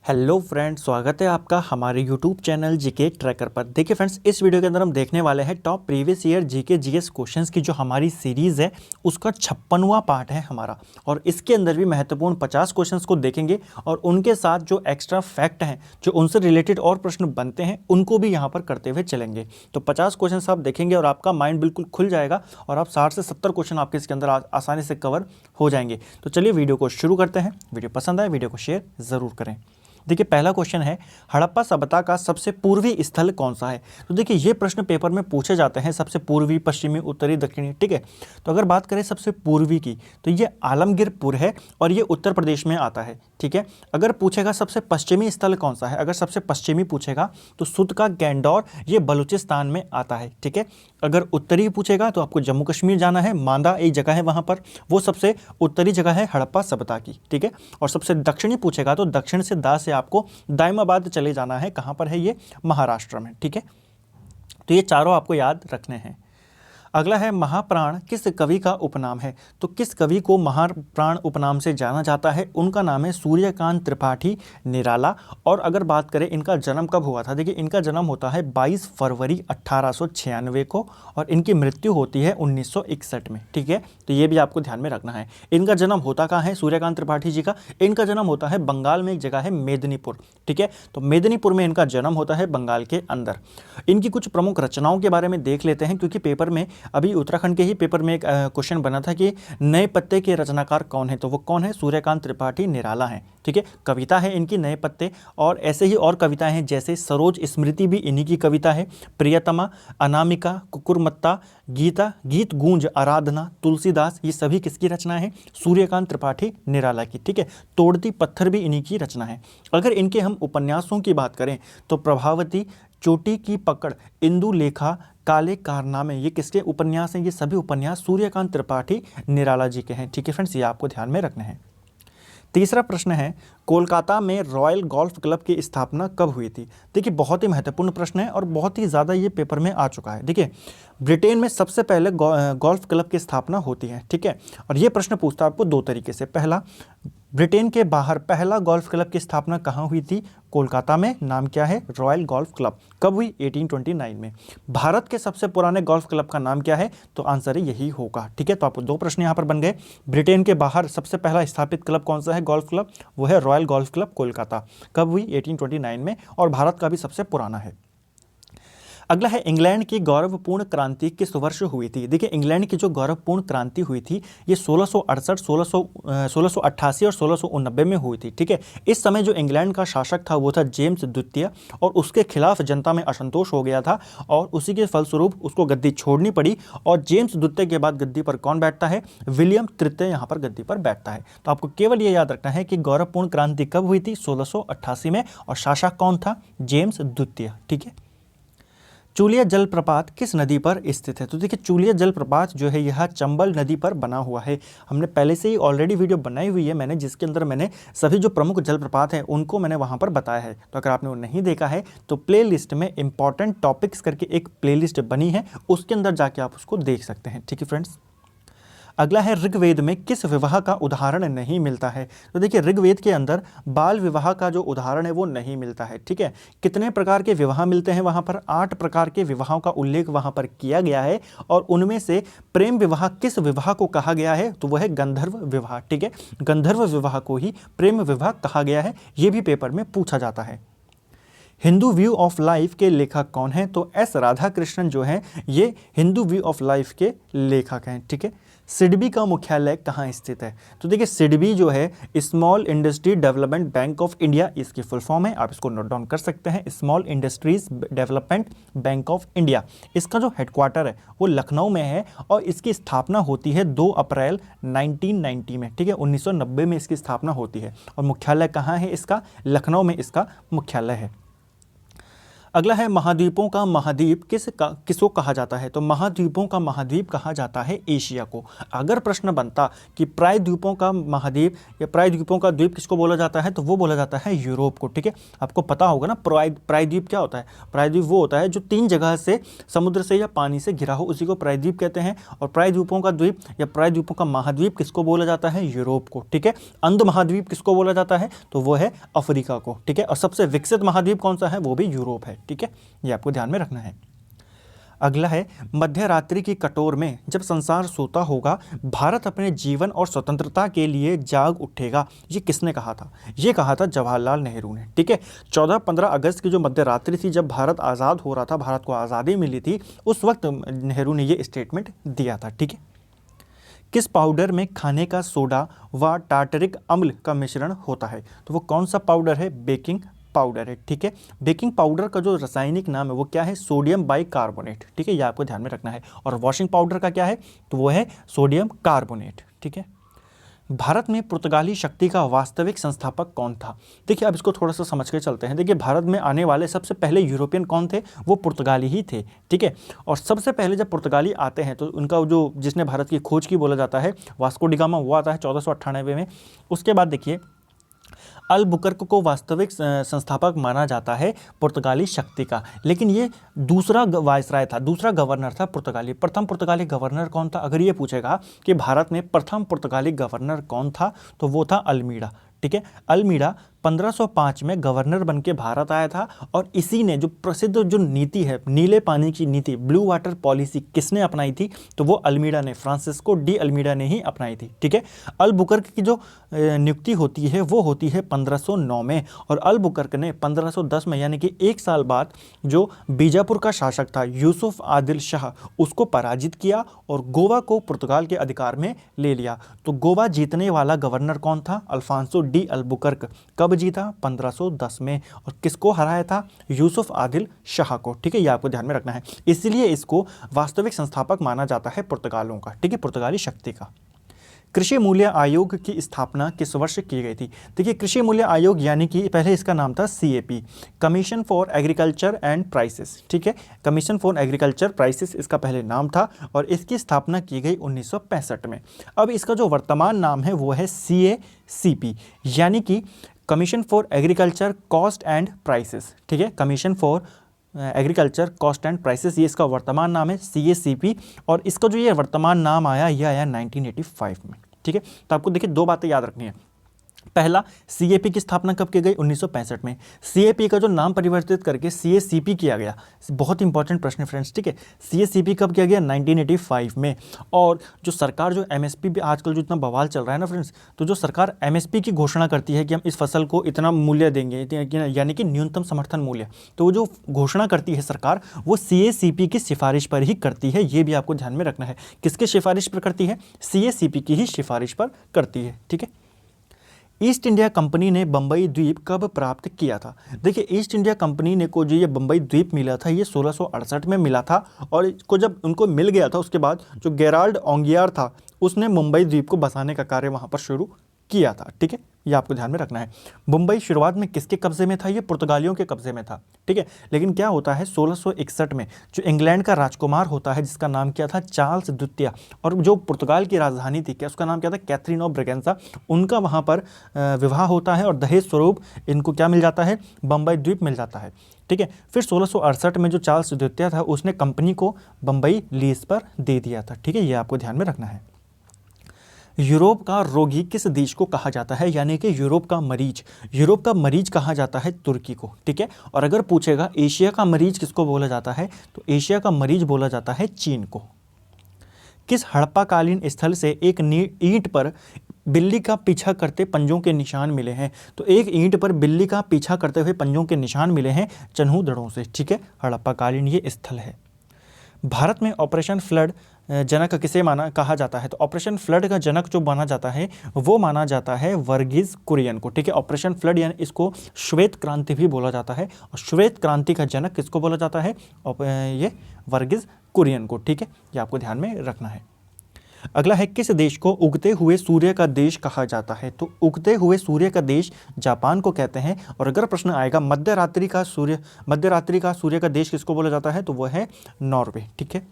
Hello friends, स्वागत है आपका हमारे यूट्यूब चैनल जीके ट्रैकर पर। देखिए फ्रेंड्स, इस वीडियो के अंदर हम देखने वाले हैं top previous year GK GS questions की जो हमारी सीरीज़ है उसका 56वां पार्ट है हमारा। और इसके अंदर भी महत्वपूर्ण 50 क्वेश्चंस को देखेंगे और उनके साथ जो एक्स्ट्रा फैक्ट हैं, जो उनसे रिलेटेड और प्रश्न बनते हैं, उनको भी यहाँ पर करते हुए चलेंगे। तो 50 क्वेश्चन आप देखेंगे और आपका माइंड बिल्कुल खुल जाएगा और आप 60 से 70 क्वेश्चन आपके इसके अंदर आसानी से कवर हो जाएंगे। तो चलिए वीडियो को शुरू करते हैं। वीडियो पसंद आए वीडियो को शेयर ज़रूर करें। देखिए, पहला क्वेश्चन है, हड़प्पा सभ्यता का सबसे पूर्वी स्थल कौन सा है। तो देखिए, ये प्रश्न पेपर में पूछे जाते हैं, सबसे पूर्वी, पश्चिमी, उत्तरी, दक्षिणी। ठीक है, तो अगर बात करें सबसे पूर्वी की, तो ये आलमगीरपुर है और ये उत्तर प्रदेश में आता है। ठीक है, अगर पूछेगा सबसे पश्चिमी स्थल कौन सा है, अगर सबसे पश्चिमी पूछेगा तो सुध का गैंडौर, ये बलूचिस्तान में आता है। ठीक है, अगर उत्तरी पूछेगा तो आपको जम्मू कश्मीर जाना है, मांदा एक जगह है वहाँ पर, वो सबसे उत्तरी जगह है हड़प्पा सभ्यता की। ठीक है, और सबसे दक्षिणी पूछेगा तो दक्षिण से दा से आपको दाइमाबाद चले जाना है। कहाँ पर है ये? महाराष्ट्र में। ठीक है, तो ये चारों आपको याद रखने हैं। अगला है, महाप्राण किस कवि का उपनाम है। तो किस कवि को महाप्राण उपनाम से जाना जाता है? उनका नाम है सूर्यकांत त्रिपाठी निराला। और अगर बात करें इनका जन्म कब हुआ था, देखिए इनका जन्म होता है 22 फरवरी 1896 को और इनकी मृत्यु होती है 1961 में। ठीक है, तो ये भी आपको ध्यान में रखना है। इनका जन्म होता कहाँ है सूर्यकांत त्रिपाठी जी का? इनका जन्म होता है बंगाल में, एक जगह है मेदिनीपुर। ठीक है, तो मेदिनीपुर में इनका जन्म होता है, बंगाल के अंदर। इनकी कुछ प्रमुख रचनाओं के बारे में देख लेते हैं, क्योंकि पेपर में अभी उत्तराखंड के ही पेपर में एक क्वेश्चन बना था कि नए पत्ते के रचनाकार कौन है, तो वो कौन है? सूर्यकांत त्रिपाठी निराला हैं। ठीक है, कविता है इनकी नए पत्ते, और ऐसे ही और कविताएं हैं जैसे सरोज स्मृति भी इन्हीं की कविता है, प्रियतमा, अनामिका, कुकुरमत्ता, गीता, गीत गूंज, आराधना, तुलसीदास, ये सभी किसकी रचना है? सूर्यकांत त्रिपाठी निराला की। ठीक है, तोड़ती पत्थर भी इन्हीं की रचना है। अगर इनके हम उपन्यासों की बात करें तो प्रभावती, चोटी की पकड़, इंदु लेखा, काले कारनामे, ये किसके उपन्यास हैं? ये सभी उपन्यास सूर्यकांत त्रिपाठी निराला जी के हैं। ठीक है फ्रेंड्स, ये आपको ध्यान में रखने हैं। तीसरा प्रश्न है, कोलकाता में रॉयल गोल्फ क्लब की स्थापना कब हुई थी। देखिए, बहुत ही महत्वपूर्ण प्रश्न है और बहुत ही ज़्यादा ये पेपर में आ चुका है। देखिए, ब्रिटेन में सबसे पहले गोल्फ क्लब की स्थापना होती है। ठीक है, और ये प्रश्न पूछता है आपको दो तरीके से। पहला, ब्रिटेन के बाहर पहला गोल्फ क्लब की स्थापना कहाँ हुई थी? कोलकाता में। नाम क्या है? Royal golf club. कब हुई? 1829 में। भारत के सबसे पुराने गोल्फ क्लब का नाम क्या है? तो आंसर यही होगा। ठीक है, तो आपको दो प्रश्न यहाँ पर बन गए। ब्रिटेन के बाहर सबसे पहला स्थापित क्लब कौन सा है गोल्फ क्लब? वो है रॉयल गोल्फ क्लब कोलकाता। कब हुई? 1829 में, और भारत का भी सबसे पुराना है। अगला है, इंग्लैंड की गौरवपूर्ण क्रांति किस वर्ष हुई थी। देखिए, इंग्लैंड की जो गौरवपूर्ण क्रांति हुई थी ये 1668, 1688 और 1689 में हुई थी। ठीक है, इस समय जो इंग्लैंड का शासक था वो था जेम्स द्वितीय, और उसके खिलाफ जनता में असंतोष हो गया था और उसी के फलस्वरूप उसको गद्दी छोड़नी पड़ी। और जेम्स द्वितीय के बाद गद्दी पर कौन बैठता है? विलियम तृतीय यहाँ पर गद्दी पर बैठता है। तो आपको केवल ये याद रखना है कि गौरवपूर्ण क्रांति कब हुई थी? 1688 में, और शासक कौन था? जेम्स द्वितीय। ठीक है, चूलिया जलप्रपात किस नदी पर स्थित है। तो देखिए, चूलिया जलप्रपात जो है यह चंबल नदी पर बना हुआ है। हमने पहले से ही ऑलरेडी वीडियो बनाई हुई है मैंने, जिसके अंदर मैंने सभी जो प्रमुख जलप्रपात हैं उनको मैंने वहां पर बताया है। तो अगर आपने वो नहीं देखा है तो प्ले लिस्ट में इंपॉर्टेंट टॉपिक्स करके एक प्ले लिस्ट बनी है, उसके अंदर जाके आप उसको देख सकते हैं। ठीक है फ्रेंड्स, अगला है, ऋग्वेद में किस विवाह का उदाहरण नहीं मिलता है। तो देखिए, ऋग्वेद के अंदर बाल विवाह का जो उदाहरण है वो नहीं मिलता है। ठीक है, कितने प्रकार के विवाह मिलते हैं वहाँ पर? 8 प्रकार के विवाहों का उल्लेख वहाँ पर किया गया है, और उनमें से प्रेम विवाह किस विवाह को कहा गया है? तो वह है गंधर्व विवाह। ठीक है, गंधर्व विवाह को ही प्रेम विवाह कहा गया है। ये भी पेपर में पूछा जाता है। हिंदू व्यू ऑफ लाइफ के लेखक कौन है? तो एस राधाकृष्णन जो है ये हिंदू व्यू ऑफ लाइफ के लेखक हैं। ठीक है, सिडबी का मुख्यालय कहाँ स्थित है? तो देखिए, सिडबी जो है small industry development bank of India, इसकी फुल फॉर्म है, आप इसको नोट डाउन कर सकते हैं, small industries development bank of India. इसका जो हेडक्वार्टर है वो लखनऊ में है, और इसकी स्थापना होती है 2 अप्रैल 1990 में। ठीक है, 1990 में इसकी स्थापना होती है, और मुख्यालय कहाँ है इसका? लखनऊ में इसका मुख्यालय है। अगला है महाद्वीपों का महाद्वीप किसको कहा जाता है? तो महाद्वीपों का महाद्वीप कहा जाता है एशिया को। अगर प्रश्न बनता कि प्रायद्वीपों का महाद्वीप या प्रायद्वीपों का द्वीप किसको बोला जाता है, तो वो बोला जाता है यूरोप को। ठीक है, आपको पता होगा ना प्रायद्वीप क्या होता है। प्रायद्वीप वो होता है जो 3 जगह से समुद्र से या पानी से घिरा हो, उसी को प्रायद्वीप कहते हैं। और प्रायद्वीपों का द्वीप या प्रायद्वीपों का महाद्वीप किसको बोला जाता है? यूरोप को। ठीक है, अंध महाद्वीप किसको बोला जाता है? तो वो है अफ्रीका को। ठीक है, और सबसे विकसित महाद्वीप कौन सा है? वो भी यूरोप है। ठीक है, ये आपको ध्यान में रखना है। अगला है मध्य रात्रि की कटोर में जब संसार सोता होगा, भारत अपने जीवन और स्वतंत्रता के लिए जाग उठेगा। ये किसने कहा था? ये कहा था जवाहरलाल नेहरू ने। ठीक है, 14-15 अगस्त की जो मध्य रात्रि थी, जब भारत आज़ाद हो रहा था, भारत को आज़ादी मिली थी, उस वक्त नेहरू ने ये स्टेटमेंट दिया था। ठीक है, किस पाउडर में खाने का सोडा व टार्टरिक अम्ल का मिश्रण होता है? तो वो कौन सा पाउडर है? बेकिंग पाउडर है। ठीक है, बेकिंग पाउडर का जो रासायनिक नाम है वो क्या है? Sodium bicarbonate. ठीक है, ये आपको ध्यान में रखना है। और वॉशिंग पाउडर का क्या है? तो वो है सोडियम कार्बोनेट। ठीक है, भारत में पुर्तगाली शक्ति का वास्तविक संस्थापक कौन था? देखिए, अब इसको थोड़ा सा समझ के चलते हैं। देखिए, भारत में आने वाले सबसे पहले यूरोपियन कौन थे? वो पुर्तगाली ही थे। ठीक है, और सबसे पहले जब पुर्तगाली आते हैं तो उनका जो जिसने भारत की खोज की बोला जाता है, वास्को डी गामा, वो आता है 1498 में। उसके बाद देखिए, अल्बुकर्क को वास्तविक संस्थापक माना जाता है पुर्तगाली शक्ति का, लेकिन ये दूसरा वायसराय था, दूसरा गवर्नर था पुर्तगाली। प्रथम पुर्तगाली गवर्नर कौन था? अगर ये पूछेगा कि भारत में प्रथम पुर्तगाली गवर्नर कौन था, तो वो था अल्मीडा। ठीक है, अल्मीडा 1505 में गवर्नर बन के भारत आया था। और इसी ने जो प्रसिद्ध जो नीति है, नीले पानी की नीति, ब्लू वाटर पॉलिसी, किसने अपनाई थी? तो वो अल्मीडा ने, फ्रांसिस्को डी अल्मीडा ने ही अपनाई थी। ठीक है, अल्बुकर्क की जो नियुक्ति होती है वो होती है 1509 में, और अल्बुकर्क ने 1510 में, यानी कि 1 साल बाद, जो बीजापुर का शासक था यूसुफ आदिल शाह, उसको पराजित किया और गोवा को पुर्तगाल के अधिकार में ले लिया। तो गोवा जीतने वाला गवर्नर कौन था? Alfonso de Albuquerque. कब जीता? 1510 में। और किसको हराया था? यूसुफ आदिल शाह को। ठीक है, ये आपको ध्यान में रखना है। इसलिए इसको वास्तविक संस्थापक माना जाता है पुर्तगालों का। ठीक है, पुर्तगाली शक्ति का। कृषि मूल्य आयोग की स्थापना किस वर्ष की गई थी? देखिए, कृषि मूल्य आयोग यानी कि पहले इसका नाम था CAP, commission for agriculture and prices. ठीक है, कमीशन फॉर एग्रीकल्चर प्राइसेस इसका पहले नाम था, और इसकी स्थापना की गई 1965 में। अब इसका जो वर्तमान नाम है वो है CACP, यानी कि commission for agriculture cost and prices. ठीक है, commission for agriculture cost and prices, ये इसका वर्तमान नाम है CACP। और इसका जो ये वर्तमान नाम आया, ये आया 1985 में। ठीक है, तो आपको देखिए 2 बातें याद रखनी है। पहला, CAP की स्थापना कब की गई? 1965 में। CAP का जो नाम परिवर्तित करके CACP किया गया। बहुत इंपॉर्टेंट प्रश्न है फ्रेंड्स। ठीक है, CACP कब किया गया? 1985 में। और जो सरकार जो MSP, आजकल जो इतना बवाल चल रहा है ना फ्रेंड्स, तो जो सरकार MSP की घोषणा करती है कि हम इस फसल को इतना मूल्य देंगे, यानी कि न्यूनतम समर्थन मूल्य, तो वो जो घोषणा करती है सरकार, वो CACP की सिफारिश पर ही करती है। ये भी आपको ध्यान में रखना है। किसके सिफारिश पर करती है? CACP की ही सिफारिश पर करती है। ठीक है, ईस्ट इंडिया कंपनी ने बम्बई द्वीप कब प्राप्त किया था? देखिए, ईस्ट इंडिया कंपनी ने को जो ये बम्बई द्वीप मिला था, ये 1668 में मिला था। और इसको जब उनको मिल गया था, उसके बाद जो गेराल्ड ओंगियार था, उसने मुंबई द्वीप को बसाने का कार्य वहाँ पर शुरू किया था। ठीक है, ये आपको ध्यान में रखना है। मुंबई शुरुआत में किसके कब्जे में था? ये पुर्तगालियों के कब्जे में था। ठीक है, लेकिन क्या होता है, 1661 में जो इंग्लैंड का राजकुमार होता है, जिसका नाम क्या था? चार्ल्स द्वितीय, और जो पुर्तगाल की राजधानी थी, क्या उसका नाम क्या था? कैथरीन ऑफ ब्रगेंसा, उनका वहाँ पर विवाह होता है, और दहेज स्वरूप इनको क्या मिल जाता है? बम्बई द्वीप मिल जाता है। ठीक है, फिर 1668 में जो चार्ल्स द्वितीय था, उसने कंपनी को बम्बई लीज पर दे दिया था। ठीक है, ये आपको ध्यान में रखना है। यूरोप का रोगी किस देश को कहा जाता है? यानी कि यूरोप का मरीज कहा जाता है तुर्की को। ठीक है, और अगर पूछेगा एशिया का मरीज किसको बोला जाता है, तो एशिया का मरीज बोला जाता है चीन को। किस हड़प्पाकालीन स्थल से एक ईंट पर बिल्ली का पीछा करते पंजों के निशान मिले हैं? तो एक ईंट पर बिल्ली का पीछा करते हुए पंजों के निशान मिले हैं चन्हूदड़ों से। ठीक है, हड़प्पाकालीन ये स्थल है। भारत में ऑपरेशन फ्लड जनक किसे कहा जाता है? तो ऑपरेशन फ्लड का जनक जो माना जाता है, वो माना जाता है वर्गीज कुरियन को। ठीक है, ऑपरेशन फ्लड यानी इसको श्वेत क्रांति भी बोला जाता है, और श्वेत क्रांति का जनक किसको बोला जाता है? ये वर्गीज कुरियन को। ठीक है, ये आपको ध्यान में रखना है। अगला है किस देश को उगते हुए सूर्य का देश कहा जाता है? तो उगते हुए सूर्य का देश जापान को कहते हैं। और अगर प्रश्न आएगा मध्यरात्रि का सूर्य का देश किसको बोला जाता है? तो वह है नॉर्वे। ठीक है।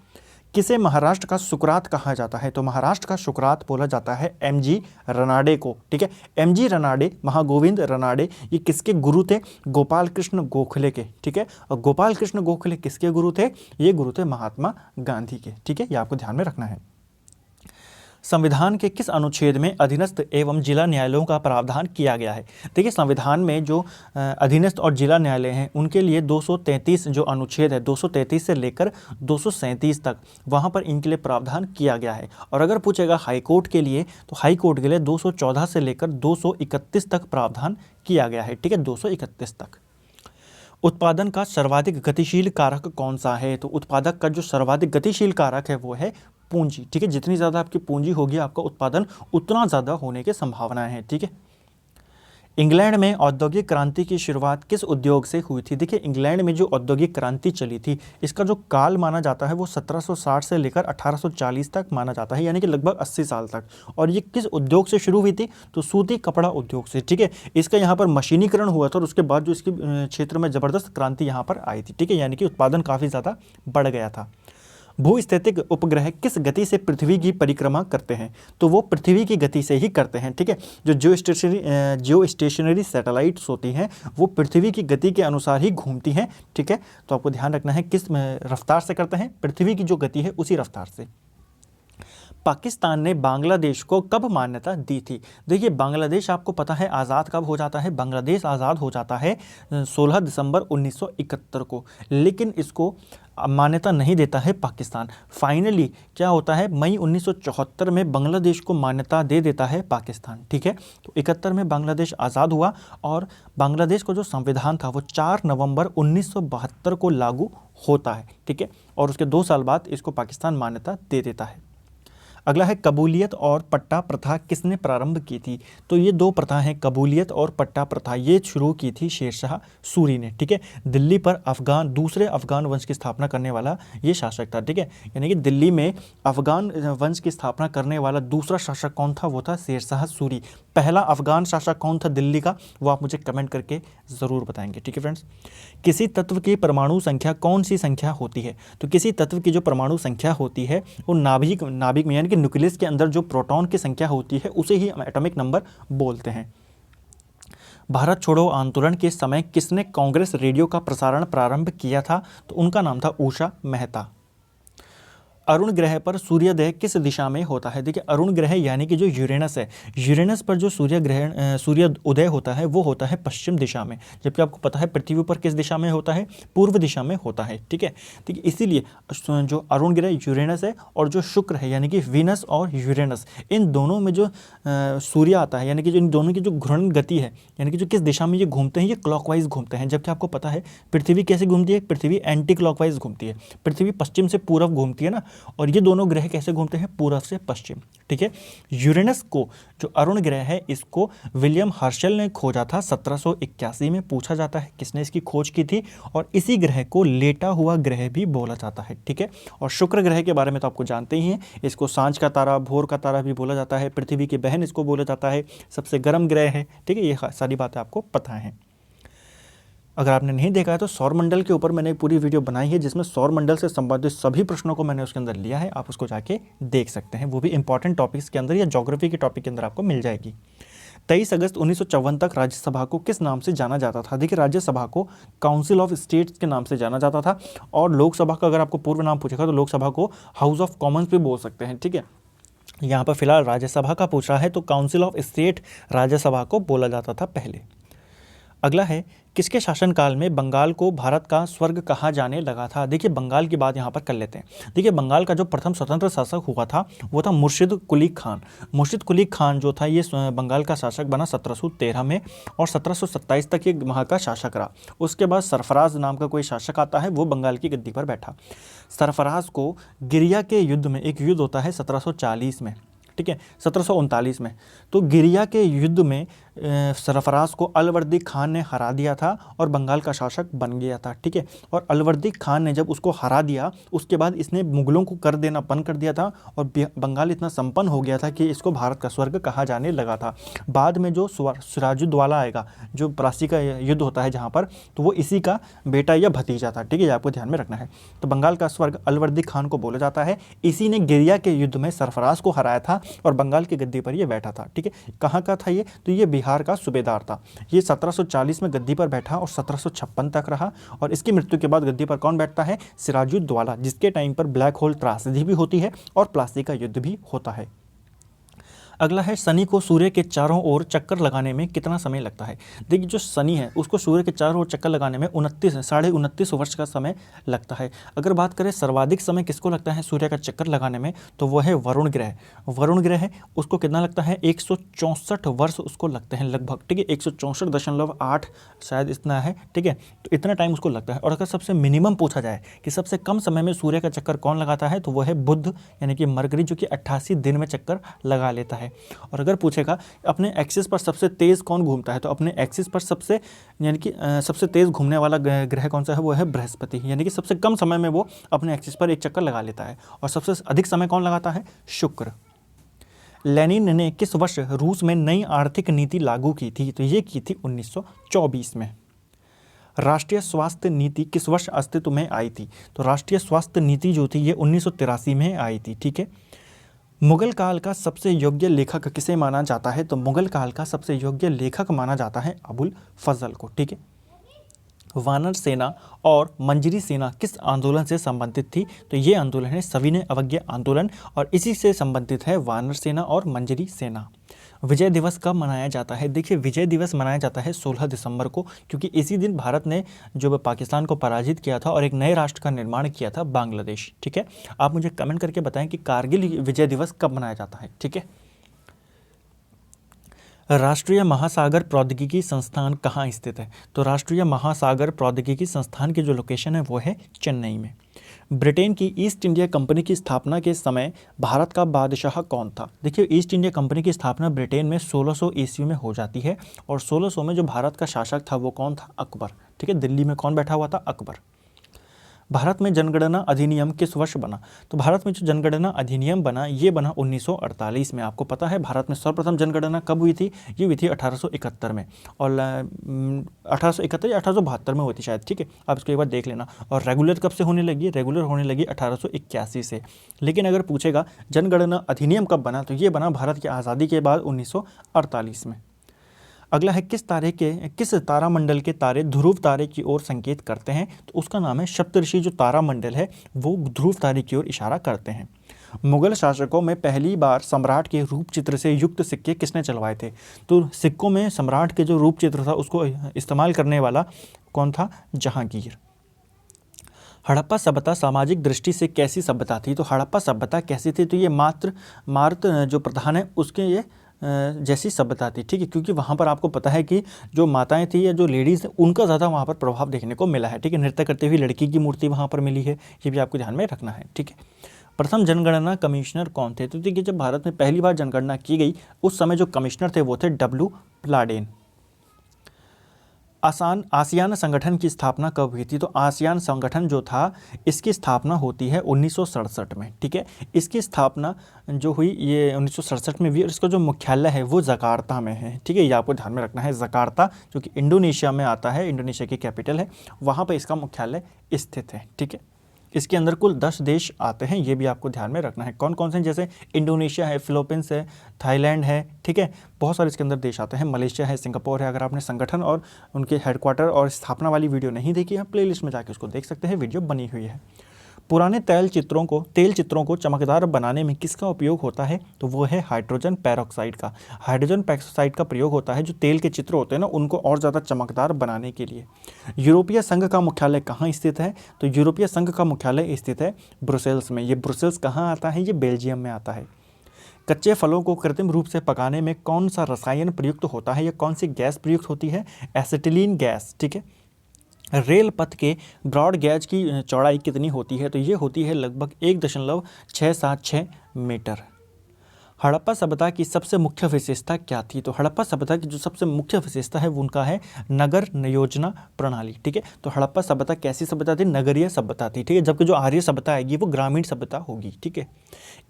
किसे महाराष्ट्र का सुकरात कहा जाता है? तो महाराष्ट्र का सुकरात बोला जाता है एमजी रनाडे को। ठीक है। एमजी रनाडे, महागोविंद रनाडे, ये किसके गुरु थे? गोपाल कृष्ण गोखले के। ठीक है। और गोपाल कृष्ण गोखले किसके गुरु थे? ये गुरु थे महात्मा गांधी के। ठीक है, ये आपको ध्यान में रखना है। संविधान के किस अनुच्छेद में अधीनस्थ एवं जिला न्यायालयों का प्रावधान किया गया है? देखिए, संविधान में जो अधीनस्थ और जिला न्यायालय हैं उनके लिए 233 जो अनुच्छेद है, 233 से लेकर 237 तक वहाँ पर इनके लिए प्रावधान किया गया है। और अगर पूछेगा हाई कोर्ट के लिए, तो हाई कोर्ट के लिए 214 से लेकर 231 तक प्रावधान किया गया है। ठीक है, 231 तक। उत्पादन का सर्वाधिक गतिशील कारक कौन सा है? तो उत्पादक का जो सर्वाधिक गतिशील कारक है वो है पूंजी। ठीक है, जितनी ज़्यादा आपकी पूंजी होगी आपका उत्पादन उतना ज़्यादा होने की संभावनाएं हैं। ठीक है। इंग्लैंड में औद्योगिक क्रांति की शुरुआत किस उद्योग से हुई थी? देखिए, इंग्लैंड में जो औद्योगिक क्रांति चली थी इसका जो काल माना जाता है वो 1760 से लेकर 1840 तक माना जाता है, यानी कि लगभग 80 साल तक। और ये किस उद्योग से शुरू हुई थी? तो सूती कपड़ा उद्योग से। ठीक है। इसका यहाँ पर मशीनीकरण हुआ था और उसके बाद जो इसके क्षेत्र में ज़बरदस्त क्रांति यहाँ पर आई थी। ठीक है, यानी कि उत्पादन काफ़ी ज़्यादा बढ़ गया था। भूस्थितिक उपग्रह किस गति से पृथ्वी की परिक्रमा करते हैं? तो वो पृथ्वी की गति से ही करते हैं। ठीक है। जो स्टेशनरी सैटेलाइट्स होती हैं वो पृथ्वी की गति के अनुसार ही घूमती हैं। ठीक है, तो आपको ध्यान रखना है किस रफ्तार से करते हैं? पृथ्वी की जो गति है उसी रफ्तार से। पाकिस्तान ने बांग्लादेश को कब मान्यता दी थी? देखिए, बांग्लादेश आपको पता है आज़ाद कब हो जाता है? बांग्लादेश आज़ाद हो जाता है 16 दिसंबर 1971 को, लेकिन इसको मान्यता नहीं देता है पाकिस्तान। फाइनली क्या होता है, मई 1974 में बांग्लादेश को मान्यता दे देता है पाकिस्तान। ठीक है, तो 71 में बांग्लादेश आज़ाद हुआ और बांग्लादेश का जो संविधान था वो 4 नवंबर 1972 को लागू होता है। ठीक है, और उसके 2 साल बाद इसको पाकिस्तान मान्यता दे देता है। अगला है कबूलियत और पट्टा प्रथा किसने प्रारंभ की थी? तो ये 2 प्रथा हैं, कबूलियत और पट्टा प्रथा, ये शुरू की थी शेरशाह सूरी ने। ठीक है, दिल्ली पर दूसरे अफगान वंश की स्थापना करने वाला ये शासक था। ठीक है, यानी कि दिल्ली में अफगान वंश की स्थापना करने वाला दूसरा शासक कौन था? वो था शेरशाह सूरी। पहला अफगान शासक कौन था दिल्ली का? वो आप मुझे कमेंट करके ज़रूर बताएंगे। ठीक है फ्रेंड्स, किसी तत्व की परमाणु संख्या कौन सी संख्या होती है? तो किसी तत्व की जो परमाणु संख्या होती है वो नाभिक में यानी कि न्यूक्लियस के अंदर जो प्रोटॉन की संख्या होती है उसे ही एटॉमिक नंबर बोलते हैं। भारत छोड़ो आंदोलन के समय किसने कांग्रेस रेडियो का प्रसारण प्रारंभ किया था? तो उनका नाम था उषा मेहता। अरुण ग्रह पर सूर्योदय किस दिशा में होता है? देखिए, अरुण ग्रह यानी कि जो यूरेनस है, यूरेनस पर जो सूर्य उदय होता है वो होता है पश्चिम दिशा में, जबकि आपको पता है पृथ्वी पर किस दिशा में होता है? पूर्व दिशा में होता है। ठीक है, इसीलिए जो अरुण ग्रह यूरेनस है और जो शुक्र है यानी कि वीनस और यूरेनस, इन दोनों में जो सूर्य आता है यानी कि जो इन दोनों की जो घूर्णन गति है यानी कि जो किस दिशा में ये घूमते हैं, ये क्लॉकवाइज घूमते हैं। जबकि आपको पता है पृथ्वी कैसे घूमती है? पृथ्वी एंटी क्लॉकवाइज घूमती है। पृथ्वी पश्चिम से पूर्व घूमती है ना, और ये दोनों ग्रह कैसे घूमते हैं? पूर्व से पश्चिम। ठीक है, यूरेनस को जो अरुण ग्रह है इसको विलियम हर्शल ने खोजा था 1781 में। पूछा जाता है किसने इसकी खोज की थी, और इसी ग्रह को लेटा हुआ ग्रह भी बोला जाता है। ठीक है, और शुक्र ग्रह के बारे में तो आपको जानते ही हैं, इसको सांझ का तारा, भोर का तारा भी बोला जाता है, पृथ्वी की बहन इसको बोला जाता है, सबसे गर्म ग्रह है। ठीक है, ये सारी बातें आपको पता हैं। अगर आपने नहीं देखा है तो सौरमंडल के ऊपर मैंने एक पूरी वीडियो बनाई है जिसमें सौरमंडल से संबंधित सभी प्रश्नों को मैंने उसके अंदर लिया है, आप उसको जाके देख सकते हैं। वो भी इंपॉर्टेंट टॉपिक्स के अंदर या ज्योग्राफी के टॉपिक के अंदर आपको मिल जाएगी। 23 अगस्त 1954 तक राज्यसभा को किस नाम से जाना जाता था? देखिए, राज्यसभा को काउंसिल ऑफ स्टेट्स के नाम से जाना जाता था, और लोकसभा का अगर आपको पूर्व नाम पूछेगा तो लोकसभा को हाउस ऑफ कॉमन्स भी बोल सकते हैं। ठीक है, यहाँ पर फिलहाल राज्यसभा का पूछ रहा है तो काउंसिल ऑफ स्टेट राज्यसभा को बोला जाता था पहले। अगला है किसके शासनकाल में बंगाल को भारत का स्वर्ग कहा जाने लगा था? देखिए, बंगाल की बात यहाँ पर कर लेते हैं। देखिए, बंगाल का जो प्रथम स्वतंत्र शासक हुआ था वो था मुर्शिद कुली खान। मुर्शिद कुली खान जो था ये बंगाल का शासक बना 1713 में, और 1727 तक ये वहाँ का शासक रहा। उसके बाद सरफराज नाम का कोई शासक आता है, वो बंगाल की गद्दी पर बैठा। सरफराज को गिरिया के युद्ध में, एक युद्ध होता है 1740 में, ठीक है, 1739 में, तो गिरिया के युद्ध में सरफराज को अलवर्दी खान ने हरा दिया था और बंगाल का शासक बन गया था, ठीक है। और अलवर्दी खान ने जब उसको हरा दिया उसके बाद इसने मुगलों को कर देना बंद कर दिया था और बंगाल इतना संपन्न हो गया था कि इसको भारत का स्वर्ग कहा जाने लगा था। बाद में जो सिराजुद्दौला आएगा, जो प्लासी का युद्ध होता है जहाँ पर, तो वो इसी का बेटा या भतीजा था, ठीक है, ये आपको ध्यान में रखना है। तो बंगाल का स्वर्ग अलवर्दी खान को बोला जाता है। इसी ने गिरिया के युद्ध में सरफराज को हराया था और बंगाल की गद्दी पर ये बैठा था, ठीक है। कहाँ का था ये? तो ये बिहार का सूबेदार था। ये 1740 में गद्दी पर बैठा और 1756 तक रहा। और इसकी मृत्यु के बाद गद्दी पर कौन बैठता है? सिराजुद्दौला, जिसके टाइम पर ब्लैक होल त्रासदी भी होती है और प्लासी का युद्ध भी होता है। अगला है, शनि को सूर्य के चारों ओर चक्कर लगाने में कितना समय लगता है? देखिए, जो शनि है उसको सूर्य के चारों ओर चक्कर लगाने में 29 वर्ष का समय लगता है। अगर बात करें सर्वाधिक समय किसको लगता है सूर्य का चक्कर लगाने में, तो वो है वरुण ग्रह। वरुण ग्रह है, उसको कितना लगता है? 164 वर्ष उसको लगते हैं लगभग, ठीक है, 164.8 शायद इतना है, ठीक है। तो इतना टाइम उसको लगता है। और अगर सबसे मिनिमम पूछा जाए कि सबसे कम समय में सूर्य का चक्कर कौन लगाता है, तो वो है बुध यानी कि मरकरी, जो कि 88 दिन में चक्कर लगा लेता है। और अगर पूछेगा अपने एक्सिस पर सबसे तेज़ कौन घूमता है, तो अपने एक्सिस पर सबसे यानी कि सबसे तेज़ घूमने वाला ग्रह कौन सा है? वो है बृहस्पति, यानी कि सबसे कम समय में वो अपने एक्सिस पर एक चक्कर लगा लेता है। और सबसे अधिक समय कौन लगाता है? शुक्र। लेनिन ने किस वर्ष रूस में नई आर्थिक नीति लागू की थी? तो ये की थी 1924 में। राष्ट्रीय स्वास्थ्य नीति किस वर्ष अस्तित्व में आई थी? तो राष्ट्रीय स्वास्थ्य नीति जो थी ये 1983 में आई थी, ठीक है। मुगल काल का सबसे योग्य लेखक किसे माना जाता है? तो मुगल काल का सबसे योग्य लेखक माना जाता है अबुल फजल को, ठीक है। वानर सेना और मंजरी सेना किस आंदोलन से संबंधित थी? तो ये आंदोलन है सविनय अवज्ञा आंदोलन और इसी से संबंधित है वानर सेना और मंजरी सेना। विजय दिवस कब मनाया जाता है? देखिए, विजय दिवस मनाया जाता है 16 दिसंबर को, क्योंकि इसी दिन भारत ने जो पाकिस्तान को पराजित किया था और एक नए राष्ट्र का निर्माण किया था, बांग्लादेश, ठीक है। आप मुझे कमेंट करके बताएं कि कारगिल विजय दिवस कब मनाया जाता है, ठीक है। राष्ट्रीय महासागर प्रौद्योगिकी संस्थान कहाँ स्थित है? तो राष्ट्रीय महासागर प्रौद्योगिकी संस्थान की जो लोकेशन है वो है चेन्नई में। ब्रिटेन की ईस्ट इंडिया कंपनी की स्थापना के समय भारत का बादशाह कौन था? देखिए, ईस्ट इंडिया कंपनी की स्थापना ब्रिटेन में 1600 ईस्वी में हो जाती है और 1600 में जो भारत का शासक था वो कौन था? अकबर, ठीक है। दिल्ली में कौन बैठा हुआ था? अकबर। भारत में जनगणना अधिनियम किस वर्ष बना? तो भारत में जो जनगणना अधिनियम बना ये बना 1948 में। आपको पता है भारत में सर्वप्रथम जनगणना कब हुई थी? ये हुई थी 1871 में और 1871 या 1872 में हुई थी शायद, ठीक है। आप इसको एक बार देख लेना। और रेगुलर कब से होने लगी? रेगुलर होने लगी 1881 से। लेकिन अगर पूछेगा जनगणना अधिनियम कब बना, तो ये बना भारत की आज़ादी के बाद 1948 में। अगला है, किस तारामंडल के तारे ध्रुव तारे की ओर संकेत करते हैं? तो उसका नाम है सप्तऋषि। जो तारामंडल है वो ध्रुव तारे की ओर इशारा करते हैं। मुगल शासकों में पहली बार सम्राट के रूप चित्र से युक्त सिक्के किसने चलवाए थे? तो सिक्कों में सम्राट के जो रूप चित्र था उसको इस्तेमाल करने वाला कौन था? जहांगीर। हड़प्पा सभ्यता सामाजिक दृष्टि से कैसी सभ्यता थी? तो हड़प्पा सभ्यता कैसी थी? तो ये मार्त जो प्रधान है उसके ये जैसी सभ्यता थी, ठीक है। क्योंकि वहाँ पर आपको पता है कि जो माताएं थी या जो लेडीज़ उनका ज़्यादा वहाँ पर प्रभाव देखने को मिला है, ठीक है। नृत्य करते हुए लड़की की मूर्ति वहाँ पर मिली है, ये भी आपको ध्यान में रखना है, ठीक है। प्रथम जनगणना कमिश्नर कौन थे? तो देखिए, जब भारत में पहली बार जनगणना की गई उस समय जो कमिश्नर थे वो थे W प्लाडेन। आसियान संगठन की स्थापना कब हुई थी? तो आसियान संगठन जो था इसकी स्थापना होती है 1967 में, ठीक है। इसकी स्थापना जो हुई ये 1967 में हुई और इसका जो मुख्यालय है वो जकार्ता में है, ठीक है। ये आपको ध्यान में रखना है। जकार्ता जो कि इंडोनेशिया में आता है, इंडोनेशिया की कैपिटल है, वहाँ पर इसका मुख्यालय स्थित है, ठीक है। इसके अंदर कुल 10 देश आते हैं, ये भी आपको ध्यान में रखना है। कौन कौन से? जैसे इंडोनेशिया है, फिलीपींस है, थाईलैंड है, ठीक है। बहुत सारे इसके अंदर देश आते हैं। मलेशिया है, सिंगापुर है। अगर आपने संगठन और उनके हेडक्वार्टर और स्थापना वाली वीडियो नहीं देखी है, प्लेलिस्ट में जाके उसको देख सकते हैं, वीडियो बनी हुई है। पुराने तेल चित्रों को चमकदार बनाने में किसका उपयोग होता है? तो वो है हाइड्रोजन पेरोक्साइड का। हाइड्रोजन पेरोक्साइड का प्रयोग होता है जो तेल के चित्र होते हैं ना उनको और ज़्यादा चमकदार बनाने के लिए। यूरोपीय संघ का मुख्यालय कहाँ स्थित है? तो यूरोपीय संघ का मुख्यालय स्थित है ब्रुसेल्स में। ये ब्रुसेल्स कहाँ आता है? ये बेल्जियम में आता है। कच्चे फलों को कृत्रिम रूप से पकाने में कौन सा रसायन प्रयुक्त होता है या कौन सी गैस प्रयुक्त होती है? एसिटिलीन गैस, ठीक है। रेल पथ के ब्रॉड गेज की चौड़ाई कितनी होती है? तो ये होती है लगभग 1.676 मीटर। हड़प्पा सभ्यता की सबसे मुख्य विशेषता क्या थी? तो हड़प्पा सभ्यता की जो सबसे मुख्य विशेषता है वो उनका है नगर नियोजना प्रणाली। ठीक है, तो हड़प्पा सभ्यता कैसी सभ्यता थी? नगरीय सभ्यता थी। ठीक है, जबकि जो आर्य सभ्यता आएगी वो ग्रामीण सभ्यता होगी। ठीक है,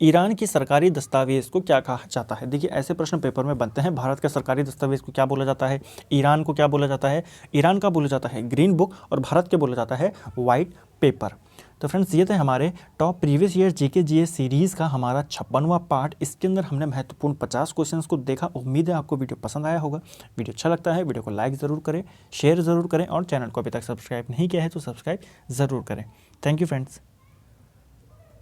ईरान की सरकारी दस्तावेज को क्या कहा जाता है? देखिए ऐसे प्रश्न पेपर में बनते हैं। भारत के सरकारी दस्तावेज को क्या बोला जाता है? ईरान को क्या बोला जाता है? ईरान का बोला जाता है ग्रीन बुक और भारत के बोला जाता है वाइट पेपर। तो फ्रेंड्स ये थे हमारे top previous year GK GS series का हमारा 56वां पार्ट। इसके अंदर हमने महत्वपूर्ण 50 क्वेश्चंस को देखा। उम्मीद है आपको वीडियो पसंद आया होगा। वीडियो अच्छा लगता है वीडियो को लाइक ज़रूर करें, शेयर ज़रूर करें और चैनल को अभी तक सब्सक्राइब नहीं किया है तो सब्सक्राइब ज़रूर करें। Thank you friends.